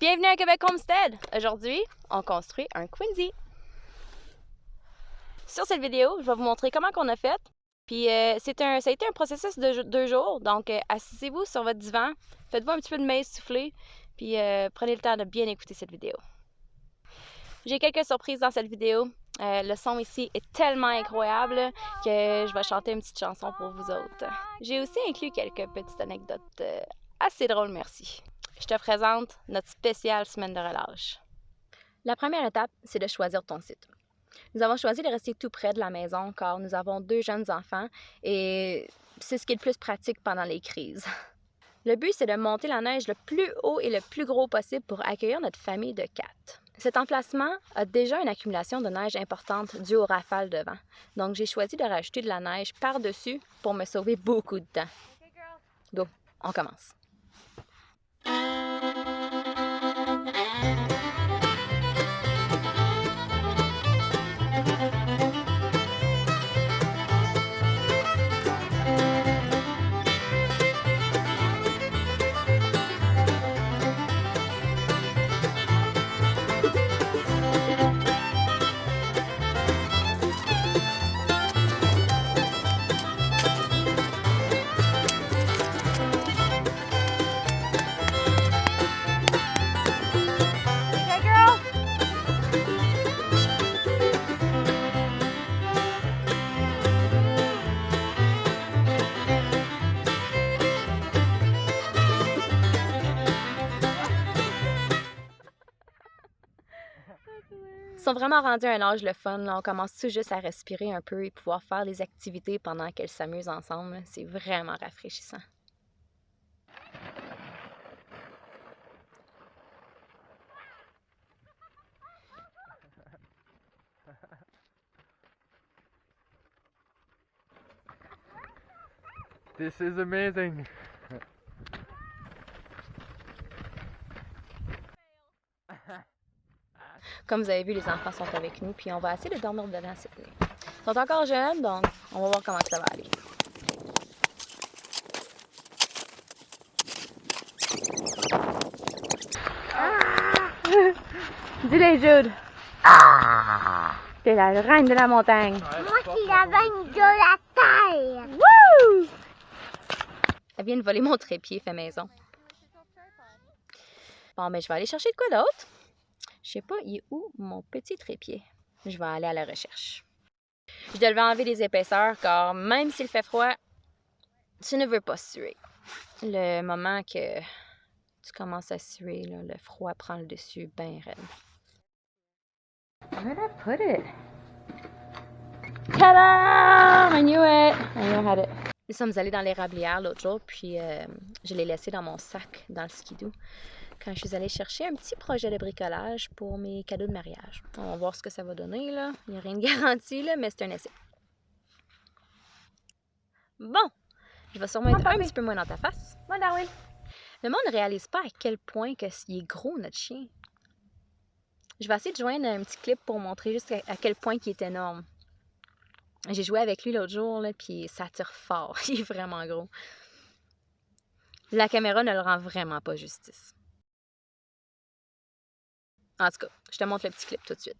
Bienvenue à Québec Homestead! Aujourd'hui, on construit un Quincy. Sur cette vidéo, je vais vous montrer comment on a fait. Puis ça a été un processus de 2 jours. Donc assisez-vous sur votre divan, faites-vous un petit peu de maïs soufflé, puis prenez le temps de bien écouter cette vidéo. J'ai quelques surprises dans cette vidéo. Le son ici est tellement incroyable que je vais chanter une petite chanson pour vous autres. J'ai aussi inclus quelques petites anecdotes assez drôles, merci. Je te présente notre spéciale semaine de relâche. La première étape, c'est de choisir ton site. Nous avons choisi de rester tout près de la maison car nous avons 2 jeunes enfants et c'est ce qui est le plus pratique pendant les crises. Le but, c'est de monter la neige le plus haut et le plus gros possible pour accueillir notre famille de 4. Cet emplacement a déjà une accumulation de neige importante due aux rafales de vent. Donc, j'ai choisi de rajouter de la neige par-dessus pour me sauver beaucoup de temps. Go, on commence. Ils sont vraiment rendus à un âge le fun. Là. On commence tout juste à respirer un peu et pouvoir faire des activités pendant qu'elles s'amusent ensemble. C'est vraiment rafraîchissant. This is amazing. Comme vous avez vu, les enfants sont avec nous, puis on va essayer de dormir dedans cette nuit. Ils sont encore jeunes, donc on va voir comment ça va aller. Dis-les, Jude! T'es la reine de la montagne! Moi, c'est la reine de la terre! Wouh! Elle vient de voler mon trépied fait maison. Bon, mais je vais aller chercher de quoi d'autre? Je sais pas, il est où mon petit trépied? Je vais aller à la recherche. Je devais enlever les épaisseurs car même s'il fait froid, tu ne veux pas suer. Le moment que tu commences à suer, là, le froid prend le dessus bien raide. Where did I put it? Ta-da! I knew it! I knew I had it. Nous sommes allés dans l'érablière l'autre jour, puis je l'ai laissé dans mon sac dans le skidoo quand je suis allée chercher un petit projet de bricolage pour mes cadeaux de mariage. On va voir ce que ça va donner, là. Il n'y a rien de garanti, là, mais c'est un essai. Bon, je vais sûrement être un petit peu moins dans ta face. Moi, Darwin. Le monde ne réalise pas à quel point il est gros, notre chien. Je vais essayer de joindre un petit clip pour montrer juste à quel point il est énorme. J'ai joué avec lui l'autre jour, là, puis ça tire fort. Il est vraiment gros. La caméra ne le rend vraiment pas justice. En tout cas, je te montre le petit clip tout de suite.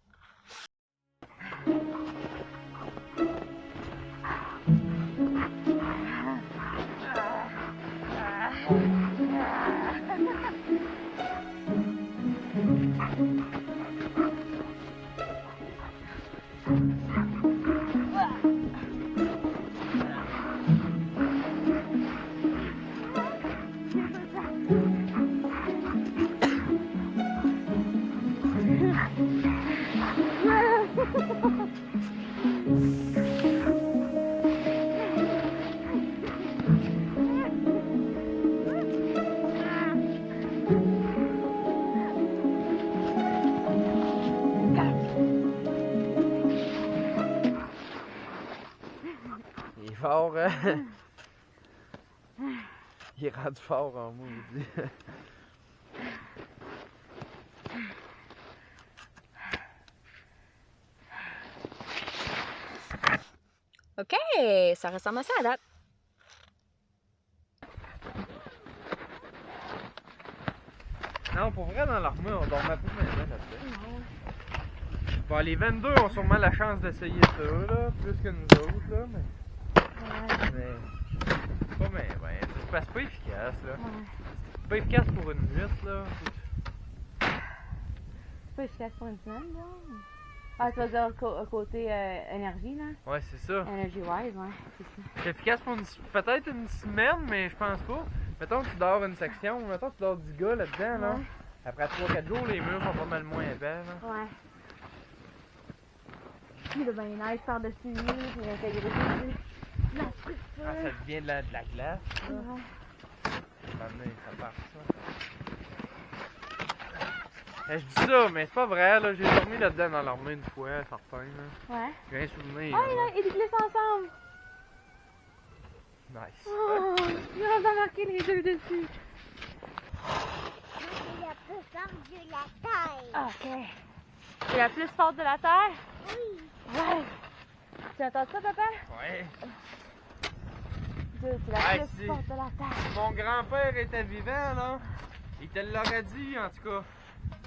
Il est fort, hein? Il est rendu fort en maudit. OK, ça ressemble à ça à date. Non, pour vrai, dans l'armée, on dormait pas bien là-dedans. Bon, les 22 ont sûrement la chance d'essayer ça, là, plus que nous autres, là, mais... Ouais. Mais... C'est pas bien, ben, c'est pas efficace, là. Ouais. C'est pas efficace pour une nuit, là. C'est pas efficace pour une semaine, là? Ah, tu vas dire côté énergie, là? Ouais, c'est ça. Energy-wise, ouais, c'est ça. C'est efficace pour peut-être une semaine, mais je pense pas. Mettons que tu dors une section, mettons que tu dors 10 gars là-dedans, là. Ouais. Après 3-4 jours, les murs sont pas mal moins épais, là. Ouais. Puis là, ben, il neige par-dessus lui, puis l'intégrité de la structure. Ah, ça devient de la glace, là. Ouais. Ça part, ça. Je dis ça, mais c'est pas vrai, là. J'ai dormi là-dedans dans l'armée une fois, certain, là. Ouais. J'ai un souvenir. Ah, là, ils glissent ensemble. Nice. Oh, il a remarqué les deux dessus. C'est la plus forte de la terre. Ok. C'est la plus forte de la Terre? Oui. Ouais. Tu entends ça, papa? Ouais. C'est la Ouais, plus c'est- forte de la Terre. Mon grand-père était vivant, là. Il te l'aurait dit, en tout cas.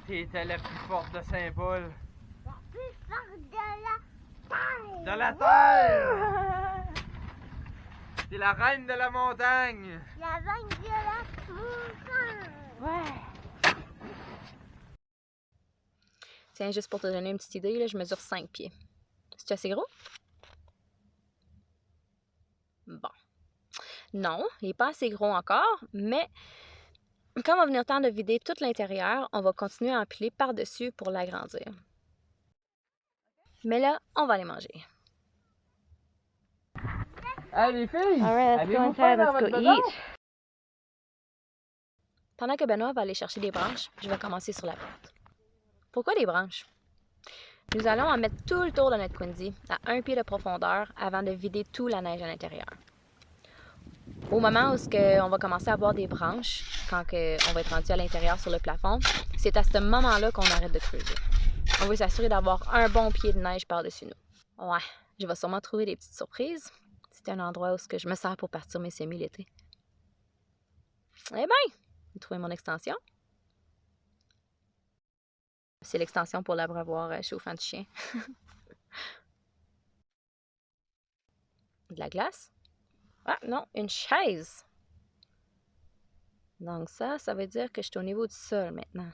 T'étais la plus forte de Saint-Paul. La plus forte de la terre. De la terre! T'es la reine de la montagne! La reine de la montagne. Ouais. Tiens, juste pour te donner une petite idée, là, je mesure 5 pieds. C'est assez gros? Bon. Non, il n'est pas assez gros encore, mais quand va venir le temps de vider tout l'intérieur, on va continuer à empiler par-dessus pour l'agrandir. Mais là, on va aller manger. Hey les filles! Alright, let's go inside, let's go bedaine? eat. Pendant que Benoît va aller chercher des branches, je vais commencer sur la porte. Pourquoi des branches? Nous allons en mettre tout le tour de notre Quindy, à 1 pied de profondeur, avant de vider tout la neige à l'intérieur. Au moment où on va commencer à avoir des branches, quand on va être rendu à l'intérieur sur le plafond, c'est à ce moment-là qu'on arrête de creuser. On veut s'assurer d'avoir un bon pied de neige par-dessus nous. Ouais, je vais sûrement trouver des petites surprises. C'est un endroit où je me sers pour partir mes semis l'été. Eh bien, j'ai trouvé mon extension. C'est l'extension pour l'abreuvoir chauffant du chien. De la glace? Ah non, une chaise. Donc ça veut dire que je suis au niveau du sol maintenant.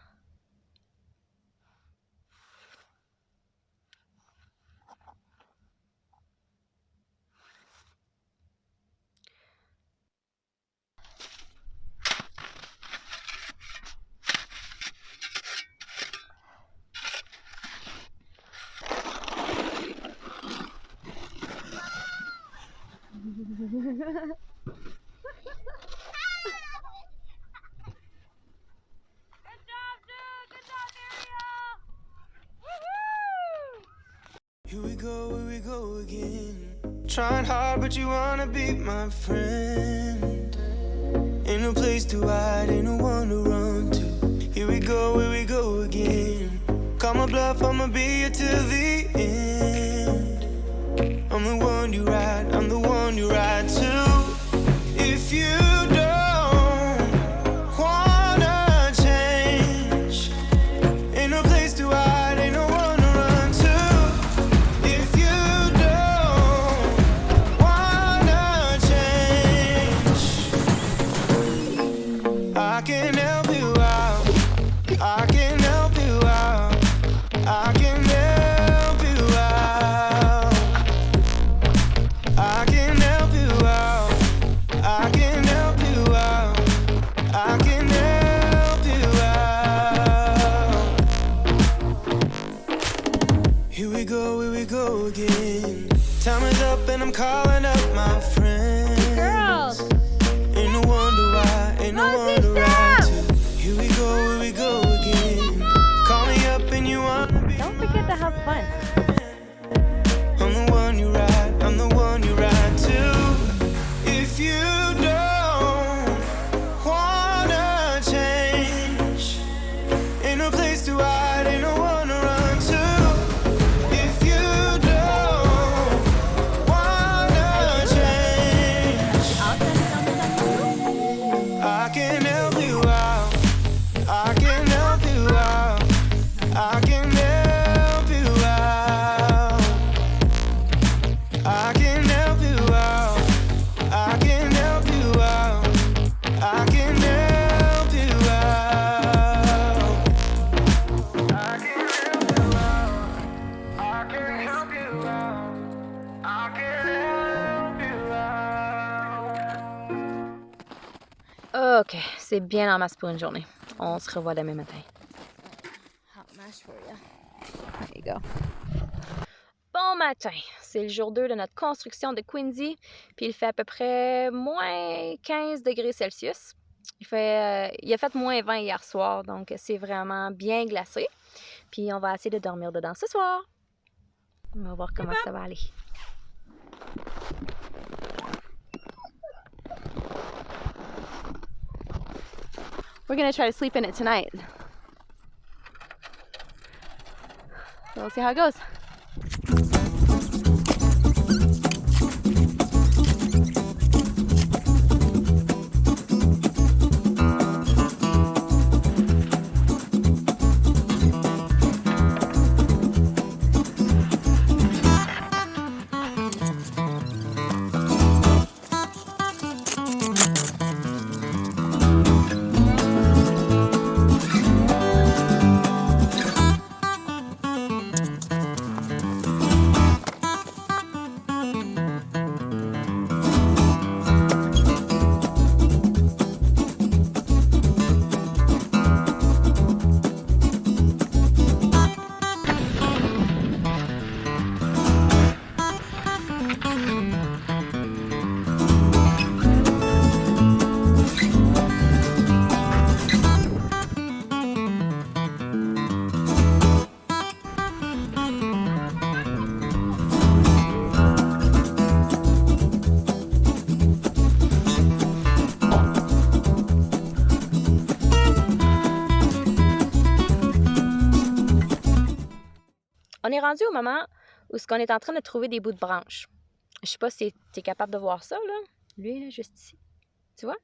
Here we go again. Trying hard, but you wanna be my friend. Ain't no place to hide, ain't no one to run to. Here we go again. Call my bluff, I'ma be here till the end. I'm the one you ride, I'm the one you ride to. If you don't wanna change, ain't no place to hide, ain't no one to run to. If you don't wanna change, I can help you out, I can help you out, I can help you out, I can help you out, I can help you c'est bien en masse pour une journée. On se revoit demain matin. Hot mash for you. There you go. Bon matin, c'est le jour 2 de notre construction de Quincy, puis il fait à peu près moins 15 degrés Celsius. Il a fait moins 20 hier soir, donc c'est vraiment bien glacé. Puis on va essayer de dormir dedans ce soir. On va voir comment ça va aller. We're gonna try to sleep in it tonight. So we'll see how it goes. On est rendu au moment où on est en train de trouver des bouts de branches. Je sais pas si tu es capable de voir ça, là. Lui, là, juste ici. Tu vois?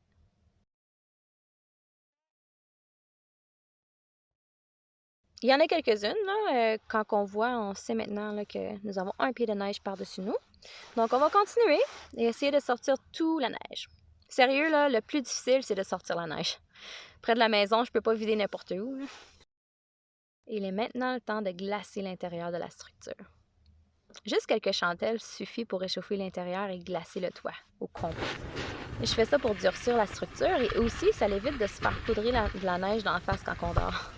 Il y en a quelques-unes, là. Quand on voit, on sait maintenant là, que nous avons un pied de neige par-dessus nous. Donc, on va continuer et essayer de sortir toute la neige. Sérieux, là, le plus difficile, c'est de sortir la neige. Près de la maison, je peux pas vider n'importe où, là. Il est maintenant le temps de glacer l'intérieur de la structure. Juste quelques chandelles suffit pour réchauffer l'intérieur et glacer le toit au complet. Et je fais ça pour durcir la structure et aussi ça l'évite de se faire poudrer de la neige dans la face quand on dort.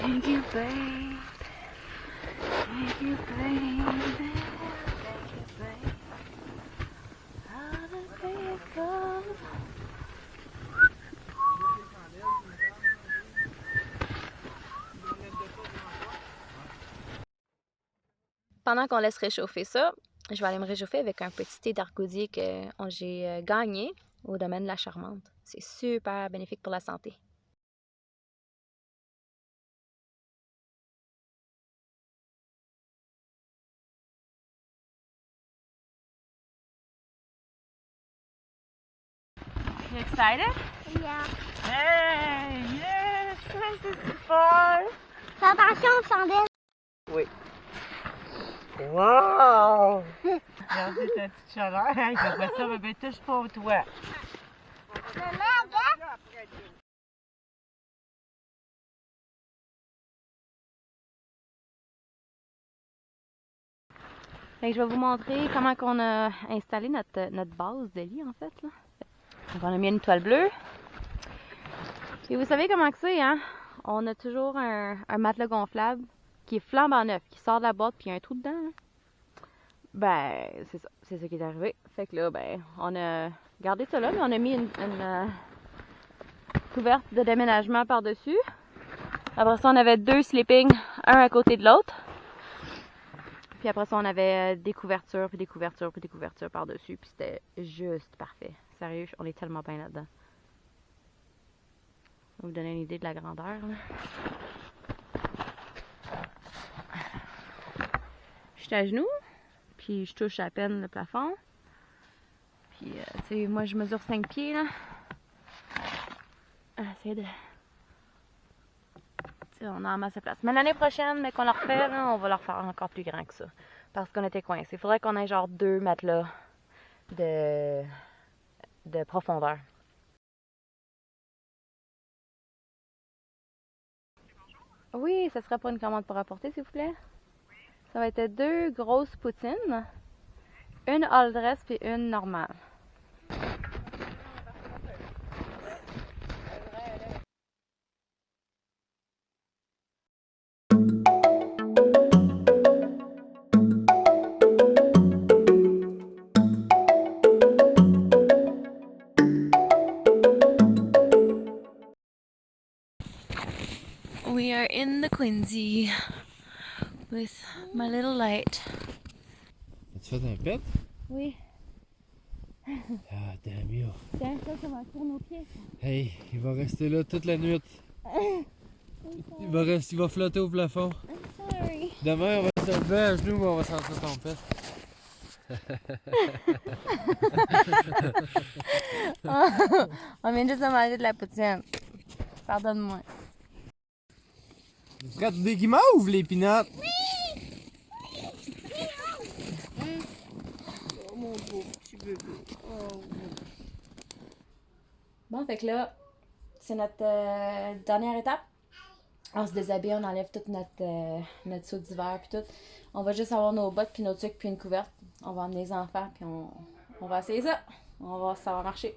Thank you, babe. Thank you, babe. Thank you, babe. How the day goes. Pendant qu'on laisse réchauffer ça, je vais aller me réchauffer avec un petit thé d'argousier que j'ai gagné au domaine de la Charmante. C'est super bénéfique pour la santé. You excited? Yeah. Hey, yes, c'est fun! Fais attention aux chandelles. Oui. Wow! Regardez ta petite chaleur. Hey, après ça, bébé, touche pas au toit. Maman, regarde. Fait que je vais vous montrer comment on a installé notre base de lit, en fait. Là. Donc, on a mis une toile bleue. Et vous savez comment que c'est, hein? On a toujours un matelas gonflable qui est flambant neuf, qui sort de la boîte puis il y a un trou dedans. Là. Ben, c'est ça. C'est ça qui est arrivé. Fait que là, ben, on a gardé ça là, mais on a mis une couverte de déménagement par-dessus. Après ça, on avait 2 sleeping, un à côté de l'autre. Puis après ça, on avait des couvertures, puis des couvertures, puis des couvertures par-dessus. Puis c'était juste parfait. Sérieux, on est tellement bien là-dedans. Ça va vous donner une idée de la grandeur. Là. Je suis à genoux, puis je touche à peine le plafond. Puis, tu sais, moi, je mesure 5 pieds, là. Essayer de... On a en masse de place. Mais l'année prochaine, mais qu'on le refait, là, on va le refaire encore plus grand que ça. Parce qu'on était coincés. Il faudrait qu'on ait genre 2 matelas de profondeur. Oui, ça serait pas une commande pour apporter, s'il vous plaît? Ça va être 2 grosses poutines, une all dress puis une normale. We are in the Quincy with my little light. As-tu fait un pet? Oui. Ah, damn you. Tiens, ça va tourner aux pieds. Hey, il va rester là toute la nuit. Il va flotter au plafond. Sorry. Demain, on va se lever à genoux, mais on va sentir ton pet. On vient juste de manger de la poutine. Pardonne-moi. Quand des guimauves, les pinottes! Oh mon beau petit bébé. Bon, fait que là, c'est notre dernière étape. On se déshabille, on enlève toute notre saut d'hiver puis tout. On va juste avoir nos bottes puis nos trucs puis une couverte. On va emmener les enfants puis on va essayer ça. On va voir si ça va marcher.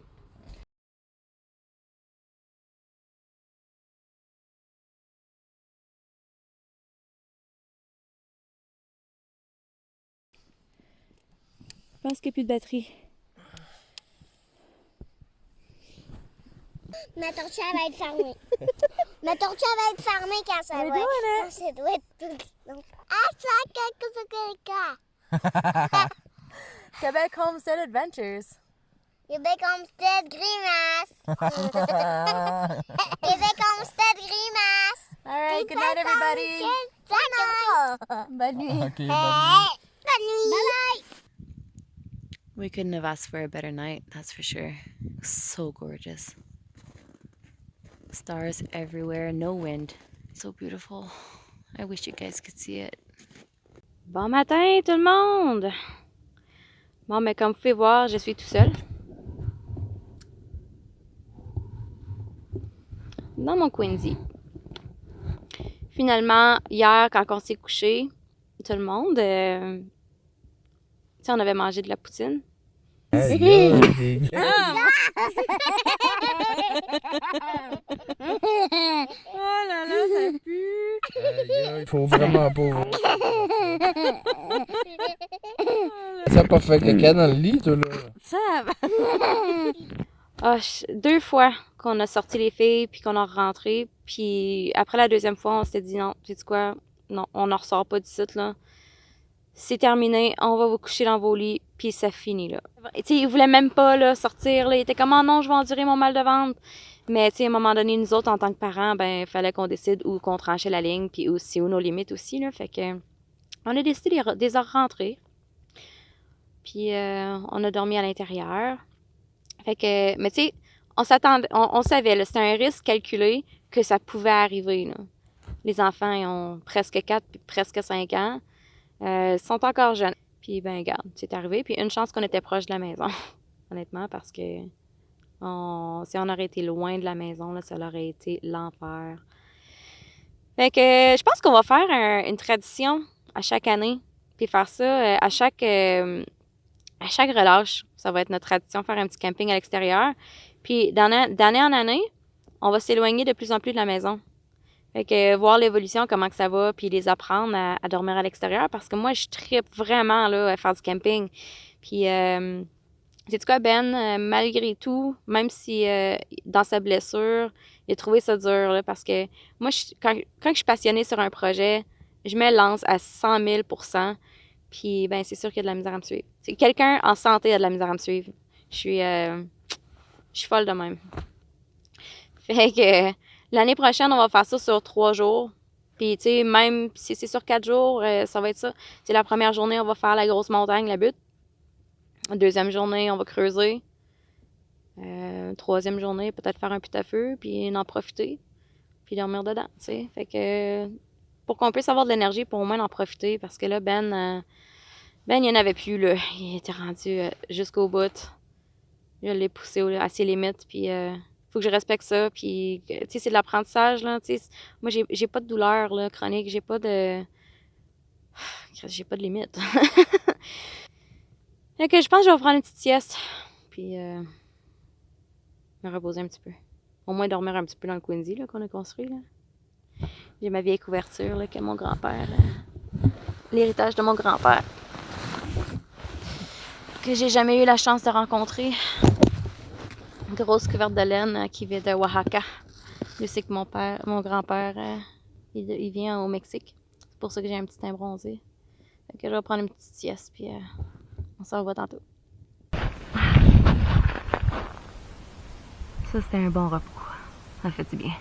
Je pense qu'il n'y a plus de batterie. Ma tortue elle va être fermée. Ma tortue elle va être fermée quand ça va. Quand ça doit être tout. Donc, Québec Homestead Adventures. Québec Homestead Grimace. Québec Homestead Grimace. Alright, good night everybody. Bonne nuit. Ok, Bonne nuit. Bye bye. We couldn't have asked for a better night, that's for sure. So gorgeous. Stars everywhere, no wind. So beautiful. I wish you guys could see it. Bon matin tout le monde! Bon, mais comme vous pouvez voir, je suis tout seul. Dans mon Quincy. Finalement, hier, quand on s'est couché, tout le monde, on avait mangé de la poutine. Oh là là, ça pue! Faut vraiment pas. Ça a pas fait caca dans le lit, toi, là? Ça va! 2 fois qu'on a sorti les filles puis qu'on a rentré. Puis après la deuxième fois, on s'était dit non, sais-tu quoi? Non, on n'en ressort pas du site, là. C'est terminé, on va vous coucher dans vos lits, puis ça finit, là. Tu sais, ils voulaient même pas, là, sortir, là. Ils étaient comme, oh non, je vais endurer mon mal de ventre. Mais, tu sais, à un moment donné, nous autres, en tant que parents, ben, il fallait qu'on décide où qu'on tranchait la ligne, puis aussi où nos limites aussi, là. Fait que, on a décidé de les rentrer. Puis, on a dormi à l'intérieur. Fait que, mais tu sais, on s'attendait, on savait, là, c'était un risque calculé que ça pouvait arriver, là. Les enfants, ils ont presque 4 puis presque 5 ans. Sont encore jeunes. Puis, ben, regarde, c'est arrivé. Puis, une chance qu'on était proche de la maison, honnêtement, parce que si on aurait été loin de la maison, là, ça aurait été l'enfer. Fait que, je pense qu'on va faire une tradition à chaque année. Puis, faire ça à chaque relâche. Ça va être notre tradition, faire un petit camping à l'extérieur. Puis, d'année en année, on va s'éloigner de plus en plus de la maison. Fait que voir l'évolution, comment que ça va, puis les apprendre à dormir à l'extérieur. Parce que moi, je trippe vraiment là, à faire du camping. Puis, sais-tu quoi, Ben, malgré tout, même si dans sa blessure, il a trouvé ça dur, là, parce que moi, quand je suis passionnée sur un projet, je me lance à 100 000 %. Puis, ben, c'est sûr qu'il y a de la misère à me suivre. Quelqu'un en santé a de la misère à me suivre. Je suis folle de même. Fait que l'année prochaine, on va faire ça sur 3 jours. Puis, tu sais, même si c'est sur 4 jours, ça va être ça. C'est la première journée, on va faire la grosse montagne, la butte. La deuxième journée, on va creuser. Troisième journée, peut-être faire un put à feu, puis en profiter. Puis dormir dedans, tu sais. Fait que, pour qu'on puisse avoir de l'énergie, pour au moins en profiter. Parce que là, Ben, il n'y en avait plus, là. Il était rendu jusqu'au bout. Je l'ai poussé à ses limites, puis faut que je respecte ça. Puis, tu sais, c'est de l'apprentissage, là. Tu sais, moi, j'ai pas de douleur, là, chronique. J'ai pas de limite. Fait que je pense que je vais prendre une petite sieste. Puis, me reposer un petit peu. Au moins dormir un petit peu dans le Quincy, là, qu'on a construit, là. J'ai ma vieille couverture, là, que mon grand-père... l'héritage de mon grand-père. Que j'ai jamais eu la chance de rencontrer. Une grosse couverte de laine qui vient de Oaxaca. Je sais que mon grand-père Il vient au Mexique. C'est pour ça que j'ai un petit teint bronzé. Fait que je vais prendre une petite sieste, puis on se revoit tantôt. Ça, c'était un bon repos. Ça fait du bien.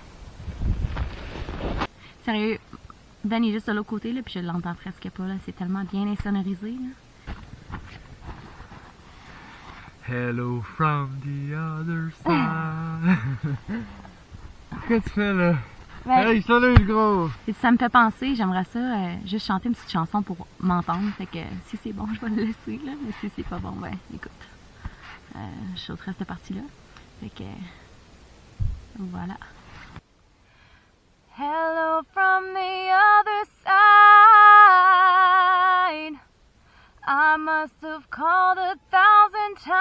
Sérieux, Dan est juste de l'autre côté, là, puis je l'entends presque pas. Là. C'est tellement bien insonorisé. Là. Hello from the other side. Qu'est-ce que tu fais là? Ben, Hey, salut gros! ça me fait penser, j'aimerais ça juste chanter une petite chanson pour m'entendre. Fait que si c'est bon, je vais le laisser. Là, mais si c'est pas bon, ben écoute. Je sauterai cette partie-là. Fait que voilà. Hello from the other side. I must have called 1,000 times.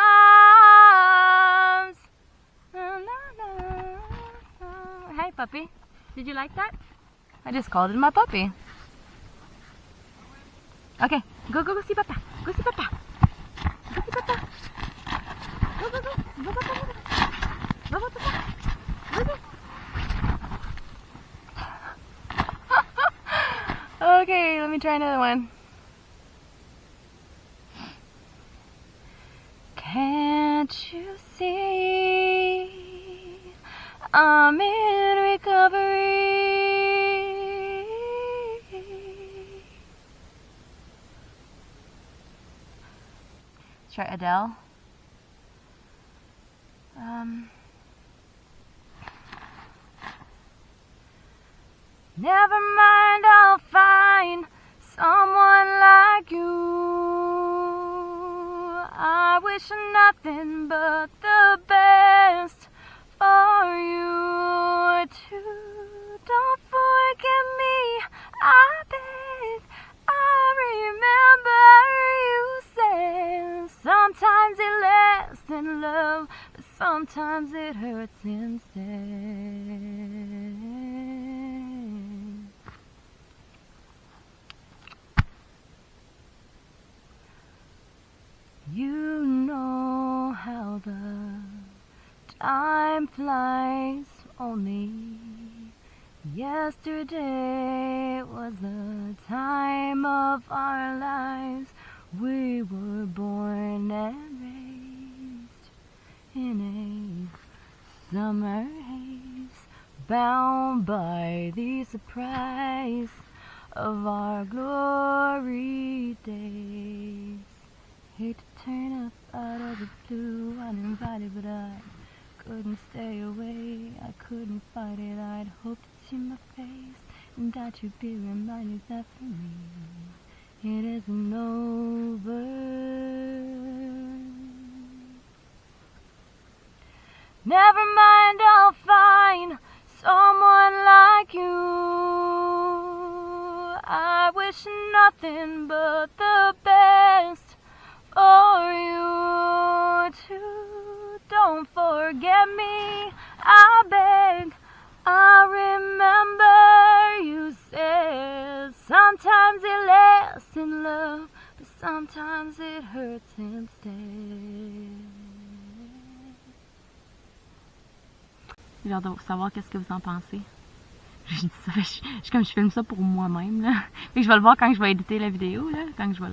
Hey puppy, did you like that? I just called it my puppy. Okay, go see papa. Go see papa. Go see papa. Go. Go papa. Go papa. Go. Okay, let me try another one. Can't you see I'm in recovery? Try Adele. Never mind, I'll find someone like you. I wish nothing but the best for you too. Don't forget me, I beg. I remember you said sometimes it lasts in love, but sometimes it hurts instead. You know how the time flies. Only yesterday was the time of our lives. We were born and raised in a summer haze, bound by the surprise of our glory days. Hate to turn up out of the blue uninvited, but I couldn't stay away. I couldn't fight it. I'd hoped to see my face and that you'd be reminded that for me it isn't over. Never mind, I'll find someone like you. I wish nothing but the best for you too. Don't forget me, I beg. I remember you said sometimes it lasts in love, but sometimes it hurts instead. J'ai hâte de savoir qu'est-ce que vous en pensez. Je dis ça, je filme ça pour moi-même, là. Fait que je vais le voir quand je vais éditer la vidéo, là, quand je vais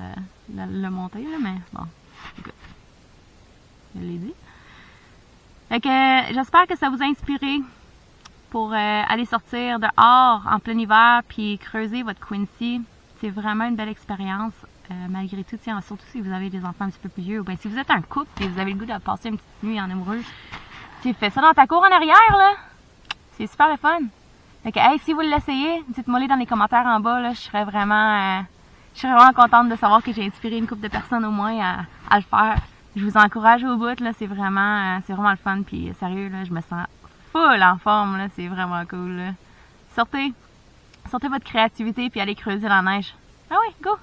le monter, là, mais bon, écoute, je l'ai dit. Fait que j'espère que ça vous a inspiré pour aller sortir dehors en plein hiver puis creuser votre Quincy. C'est vraiment une belle expérience, malgré tout, surtout si vous avez des enfants un petit peu plus vieux, ou bien si vous êtes un couple et vous avez le goût de passer une petite nuit en amoureux. Tu fais ça dans ta cour en arrière, là. C'est super le fun. Fait que, hey, si vous l'essayez, dites-moi-le dans les commentaires en bas, là. Je serais vraiment contente de savoir que j'ai inspiré une couple de personnes au moins à le faire. Je vous encourage au bout, là. C'est vraiment le fun. Puis, sérieux, là, je me sens full en forme, là. C'est vraiment cool, là. Sortez votre créativité puis allez creuser la neige. Ah oui, go!